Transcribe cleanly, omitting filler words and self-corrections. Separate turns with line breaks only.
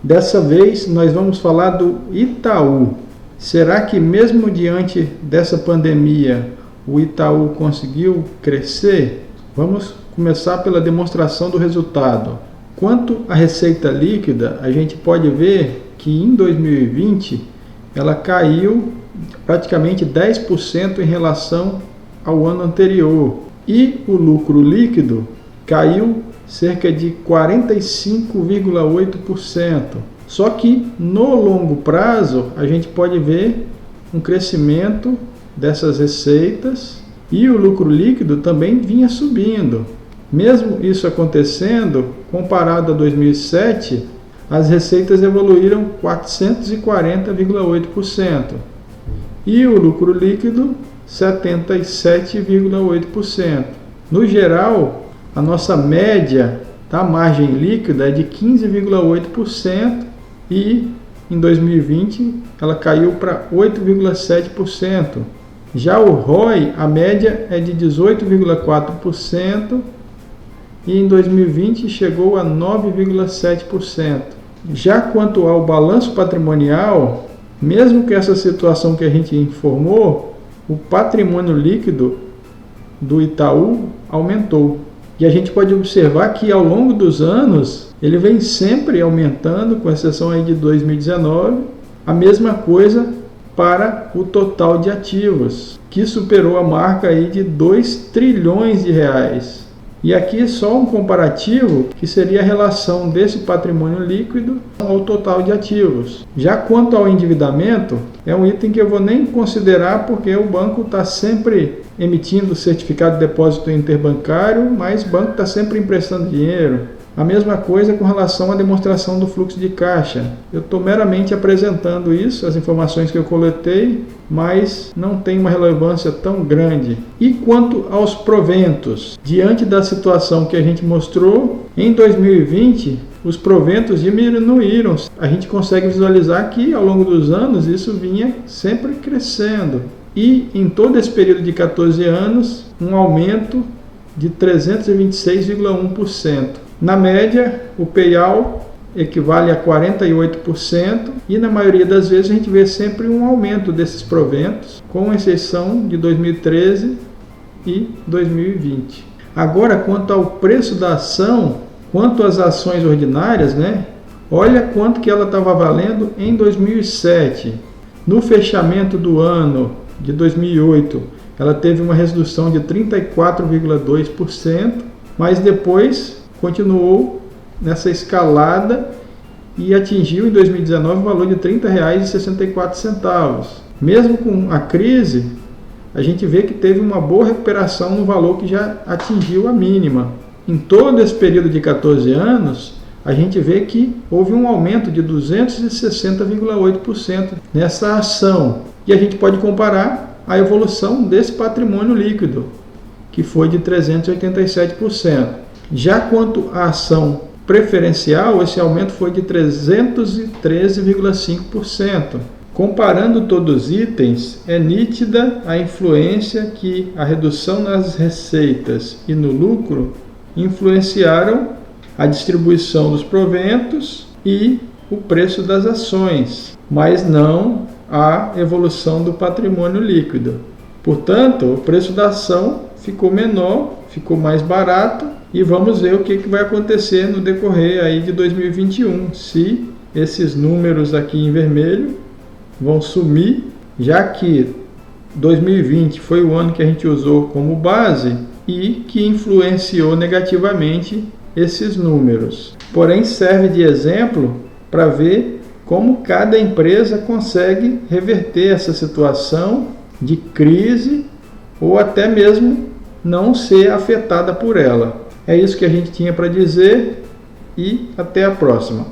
Dessa vez nós vamos falar do Itaú. Será que mesmo diante dessa pandemia o Itaú conseguiu crescer? Vamos começar pela demonstração do resultado. Quanto à receita líquida, a gente pode ver que em 2020 ela caiu praticamente 10% em relação ao ano anterior. E o lucro líquido caiu cerca de 45,8%. Só que no longo prazo a gente pode ver um crescimento dessas receitas e o lucro líquido também vinha subindo. Mesmo isso acontecendo, comparado a 2007, as receitas evoluíram 440,8% e o lucro líquido 77,8%. No geral, a nossa média da margem líquida é de 15,8% e em 2020 ela caiu para 8,7%. Já o ROI, a média é de 18,4% e em 2020 chegou a 9,7%. Já quanto ao balanço patrimonial, mesmo que essa situação que a gente informou, o patrimônio líquido do Itaú aumentou. E a gente pode observar que ao longo dos anos ele vem sempre aumentando, com exceção aí de 2019, a mesma coisa para o total de ativos, que superou a marca aí de 2 trilhões de reais. E aqui só um comparativo, que seria a relação desse patrimônio líquido ao total de ativos. Já quanto ao endividamento, é um item que eu vou nem considerar, porque o banco está sempre emitindo certificado de depósito interbancário, mas o banco está sempre emprestando dinheiro. A mesma coisa com relação à demonstração do fluxo de caixa. Eu estou meramente apresentando isso, as informações que eu coletei, mas não tem uma relevância tão grande. E quanto aos proventos? Diante da situação que a gente mostrou, em 2020 os proventos diminuíram. A gente consegue visualizar que ao longo dos anos isso vinha sempre crescendo. E em todo esse período de 14 anos, um aumento de 326,1%. Na média, o payout equivale a 48% e na maioria das vezes a gente vê sempre um aumento desses proventos, com exceção de 2013 e 2020. Agora, quanto ao preço da ação, quanto às ações ordinárias, olha quanto que ela estava valendo em 2007. No fechamento do ano de 2008, ela teve uma redução de 34,2%, mas depois continuou nessa escalada e atingiu em 2019 o valor de R$ 30,64. Mesmo com a crise, a gente vê que teve uma boa recuperação no valor que já atingiu a mínima. Em todo esse período de 14 anos, a gente vê que houve um aumento de 260,8% nessa ação. E a gente pode comparar a evolução desse patrimônio líquido, que foi de 387%. Já quanto à ação preferencial, esse aumento foi de 313,5%. Comparando todos os itens, é nítida a influência que a redução nas receitas e no lucro influenciaram a distribuição dos proventos e o preço das ações, mas não a evolução do patrimônio líquido. Portanto, o preço da ação ficou menor, ficou mais barato, e vamos ver o que vai acontecer no decorrer aí de 2021, se esses números aqui em vermelho vão sumir, já que 2020 foi o ano que a gente usou como base e que influenciou negativamente esses números. Porém, serve de exemplo para ver como cada empresa consegue reverter essa situação de crise ou até mesmo não ser afetada por ela. É isso que a gente tinha para dizer e até a próxima.